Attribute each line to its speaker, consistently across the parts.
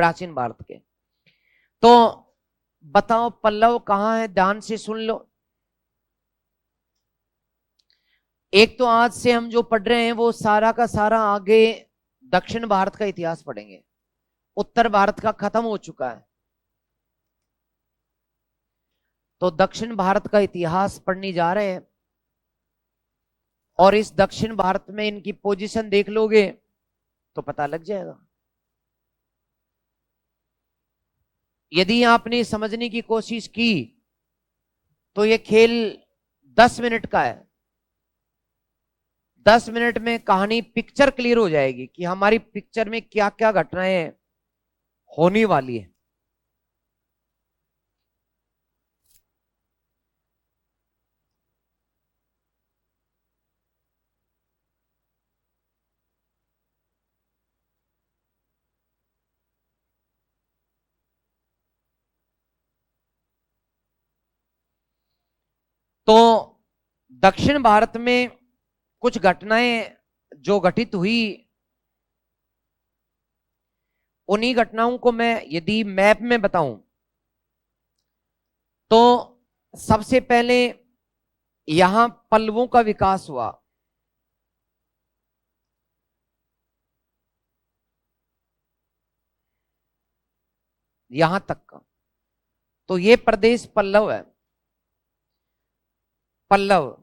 Speaker 1: प्राचीन भारत के। तो बताओ पल्लव कहां है, ध्यान से सुन लो। एक तो आज से हम जो पढ़ रहे हैं वो सारा का सारा आगे दक्षिण भारत का इतिहास पढ़ेंगे, उत्तर भारत का खत्म हो चुका है। तो दक्षिण भारत का इतिहास पढ़ने जा रहे हैं, और इस दक्षिण भारत में इनकी पोजीशन देख लोगे तो पता लग जाएगा। यदि आपने समझने की कोशिश की तो ये खेल 10 मिनट का है। 10 मिनट में कहानी पिक्चर क्लियर हो जाएगी कि हमारी पिक्चर में क्या क्या घटनाएं होने वाली है। तो दक्षिण भारत में कुछ घटनाएं जो घटित हुई, उन्हीं घटनाओं को मैं यदि मैप में बताऊं तो सबसे पहले यहां पल्लवों का विकास हुआ। यहां तक का तो ये प्रदेश पल्लव है। पल्लव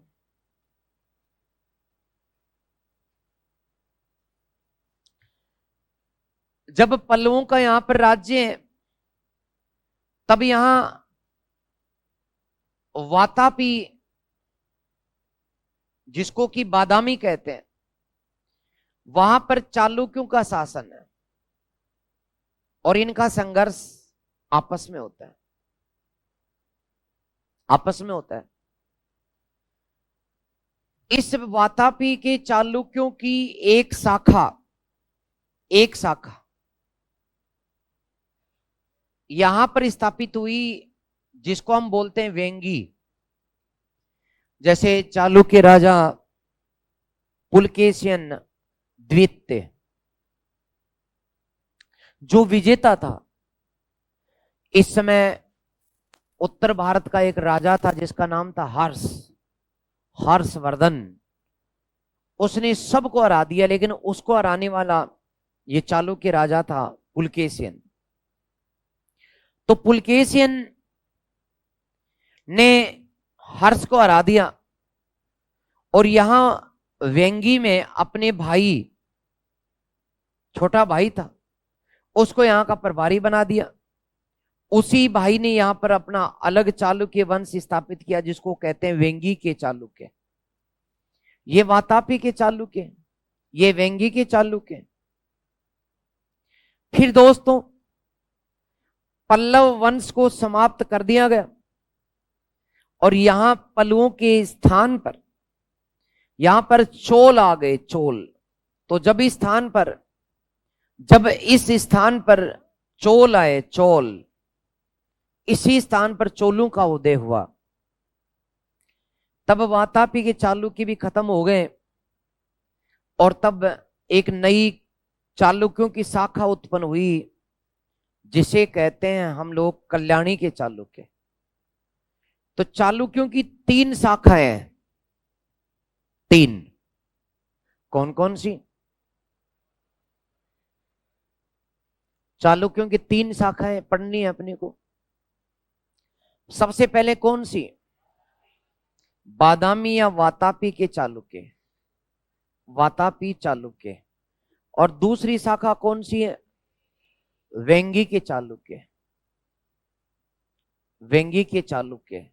Speaker 1: जब पल्लवों का यहां पर राज्य है तब यहां वातापी, जिसको कि बादामी कहते हैं, वहां पर चालुक्यों का शासन है और इनका संघर्ष आपस में होता है। आपस में होता है। इस वातापी के चालुक्यों की एक शाखा, एक शाखा यहां पर स्थापित हुई, जिसको हम बोलते हैं वेंगी। जैसे चालुक्य राजा पुलकेशियन द्वितीय जो विजेता था, इस समय उत्तर भारत का एक राजा था जिसका नाम था हर्षवर्धन। उसने सबको हरा दिया, लेकिन उसको हराने वाला ये चालुक्य राजा था पुलकेशियन। तो पुलकेशियन ने हर्ष को हरा दिया और यहां वेंगी में अपने भाई, छोटा भाई था, उसको यहां का प्रभारी बना दिया। उसी भाई ने यहां पर अपना अलग चालुक्य वंश स्थापित किया, जिसको कहते हैं वेंगी के चालुक्य। ये वातापी के चालुक्य, ये वेंगी के चालुक्य। फिर दोस्तों पल्लव वंश को समाप्त कर दिया गया और यहां पल्लवों के स्थान पर यहां पर चोल आ गए, चोल। तो जब इस स्थान पर चोल आए, चोल, इसी स्थान पर चोलों का उदय हुआ। तब वातापी के चालुक्य भी खत्म हो गए और तब एक नई चालुक्यों की शाखा उत्पन्न हुई, जिसे कहते हैं हम लोग कल्याणी के चालुक्य। तो चालुक्यों की 3 शाखाएं हैं। 3 कौन कौन सी? चालुक्यों की 3 शाखाएं पढ़नी है अपने को। सबसे पहले कौन सी? बादामी या वातापी के चालुक्य, वातापी चालुक्य। और दूसरी शाखा कौन सी है? वेंगी के चालुक्य, वेंगी के चालुक्य।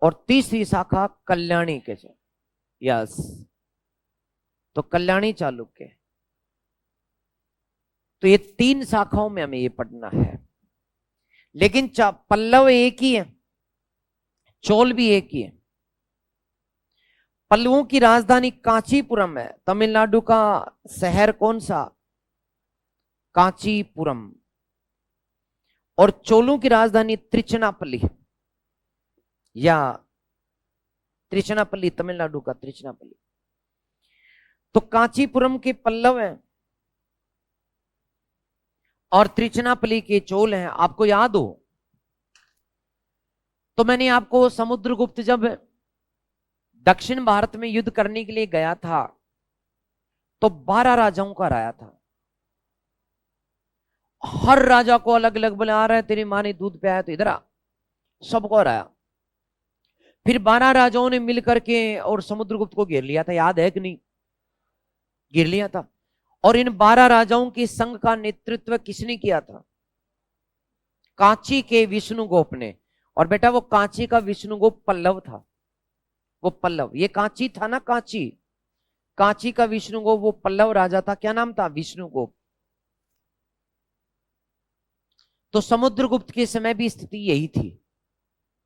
Speaker 1: और तीसरी शाखा कल्याणी के यस, तो कल्याणी चालुक्य। तो ये 3 शाखाओं में हमें ये पढ़ना है। लेकिन पल्लव एक ही है, चोल भी एक ही है। पल्लवों की राजधानी कांचीपुरम है। तमिलनाडु का शहर कौन सा? कांचीपुरम। और चोलों की राजधानी त्रिचनापल्ली, या त्रिचनापल्ली, तमिलनाडु का त्रिचनापल्ली। तो कांचीपुरम के पल्लव हैं और त्रिचनापली के चोल हैं, आपको याद हो तो मैंने आपको समुद्रगुप्त जब दक्षिण भारत में युद्ध करने के लिए गया था तो 12 राजाओं का राया था। हर राजा को अलग अलग बुला रहे, तेरी माँ ने दूध पियाया तो इधर आ, सबको राया। फिर 12 राजाओं ने मिलकर के और समुद्रगुप्त को घेर लिया था, याद है कि नहीं? घेर लिया था। और इन 12 राजाओं के संघ का नेतृत्व किसने किया था? कांची के विष्णुगोप ने। और बेटा वो कांची का विष्णुगोप पल्लव था, वो पल्लव, ये कांची था ना, कांची, कांची का विष्णुगोप वो पल्लव राजा था, क्या नाम था? विष्णुगोप। तो समुद्रगुप्त के समय भी स्थिति यही थी।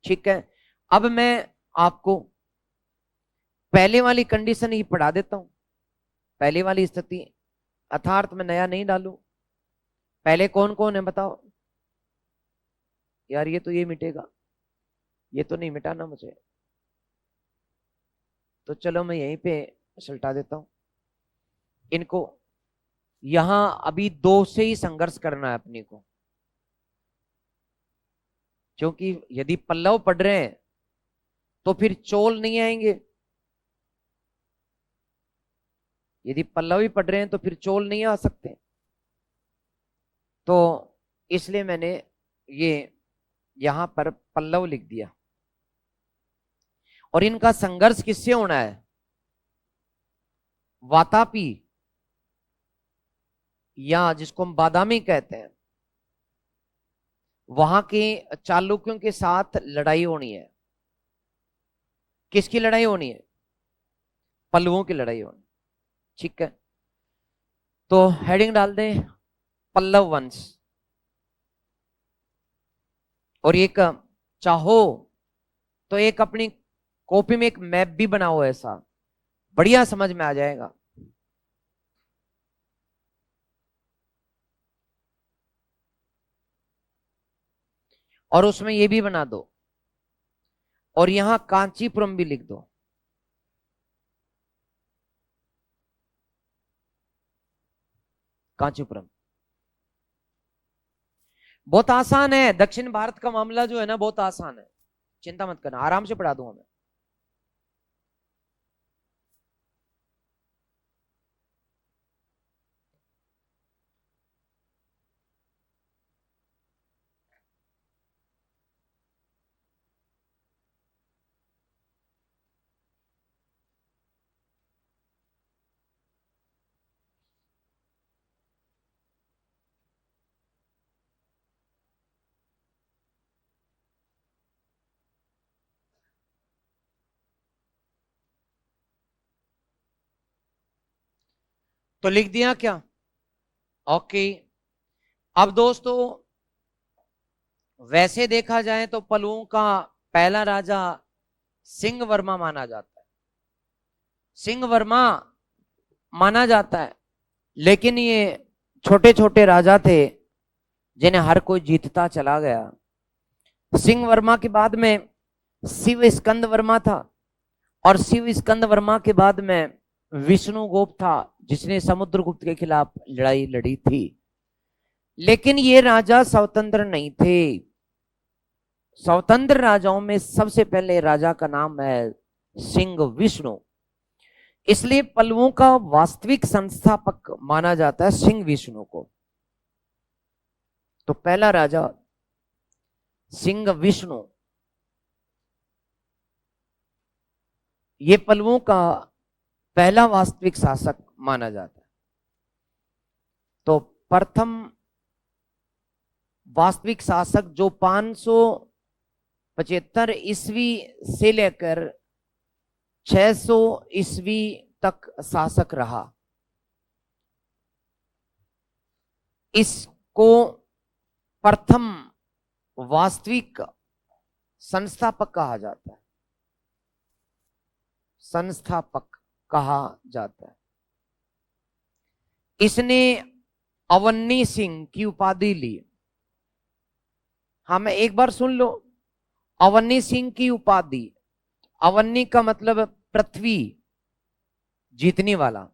Speaker 1: ठीक है, अब मैं आपको पहले वाली कंडीशन ही पढ़ा देता हूं। पहले वाली स्थिति अर्थार्थ में नया नहीं डालू। पहले कौन कौन है बताओ यार, ये तो ये मिटेगा, ये तो नहीं मिटाना मुझे, तो चलो मैं यहीं पे सलटा देता हूं इनको। यहां अभी 2 से ही संघर्ष करना है अपने को, क्योंकि यदि पल्लव पढ़ रहे हैं तो फिर चोल नहीं आएंगे, यदि पल्लव ही पढ़ रहे हैं तो फिर चोल नहीं आ सकते। तो इसलिए मैंने ये यहां पर पल्लव लिख दिया। और इनका संघर्ष किससे होना है? वातापी, या जिसको हम बादामी कहते हैं, वहां के चालुक्यों के साथ लड़ाई होनी है। किसकी लड़ाई होनी है? पल्लवों की लड़ाई होनी। ठीक है, तो हेडिंग डाल दें पल्लव वंश। और एक चाहो तो एक अपनी कॉपी में एक मैप भी बनाओ, ऐसा बढ़िया समझ में आ जाएगा। और उसमें ये भी बना दो, और यहां कांचीपुरम भी लिख दो। कांचीपुरम बहुत आसान है, दक्षिण भारत का मामला जो है ना बहुत आसान है, चिंता मत करना, आराम से पढ़ा दूंगा मैं। तो लिख दिया क्या? ओके। अब दोस्तों वैसे देखा जाए तो पलवों का पहला राजा सिंह वर्मा माना जाता है, सिंह वर्मा माना जाता है। लेकिन ये छोटे छोटे राजा थे जिन्हें हर कोई जीतता चला गया। सिंह वर्मा के बाद में शिव स्कंद वर्मा था, और शिव स्कंद वर्मा के बाद में विष्णुगुप्त था, जिसने समुद्रगुप्त के खिलाफ लड़ाई लड़ी थी। लेकिन ये राजा स्वतंत्र नहीं थे। स्वतंत्र राजाओं में सबसे पहले राजा का नाम है सिंह विष्णु, इसलिए पल्लवों का वास्तविक संस्थापक माना जाता है सिंह विष्णु को। तो पहला राजा सिंह विष्णु, ये पल्लवों का पहला वास्तविक शासक माना जाता है। तो प्रथम वास्तविक शासक जो 575 ईस्वी से लेकर 600 ईस्वी तक शासक रहा, इसको प्रथम वास्तविक संस्थापक कहा जाता है, संस्थापक कहा जाता है। इसने अवन्नी सिंह की उपाधि ली। हाँ, मैं एक बार सुन लो, अवन्नी सिंह की उपाधि, अवन्नी का मतलब पृथ्वी जीतने वाला।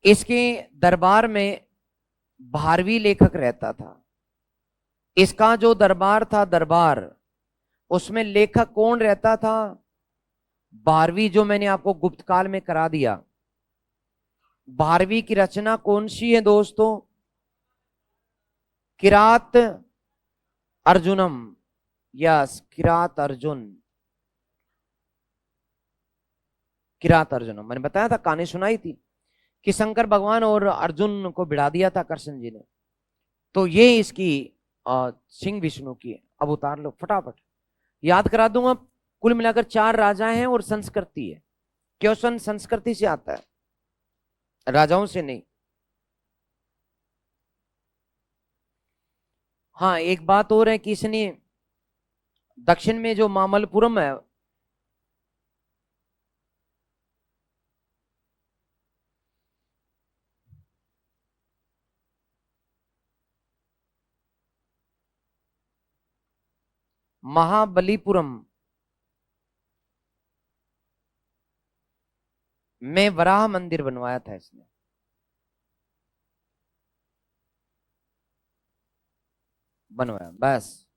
Speaker 1: इसके दरबार में भारवी लेखक रहता था। इसका जो दरबार था, दरबार, उसमें लेखक कौन रहता था? भारवी, जो मैंने आपको गुप्त काल में करा दिया। भारवी की रचना कौन सी है दोस्तों? किरात अर्जुनम। यस, किरात अर्जुन। किरात अर्जुनम मैंने बताया था, कहानी सुनाई थी कि शंकर भगवान और अर्जुन को भिड़ा दिया था कृष्ण जी ने। तो ये इसकी सिंह विष्णु की है। अब उतार लो फटाफट, याद करा दूंगा। कुल मिलाकर 4 राजा हैं और संस्कृति है। क्वेश्चन संस्कृति से आता है, राजाओं से नहीं। हाँ, एक बात और है कि इसने दक्षिण में जो मामल्लपुरम है, महाबलीपुरम में वराह मंदिर बनवाया था इसने। बनवाया बस।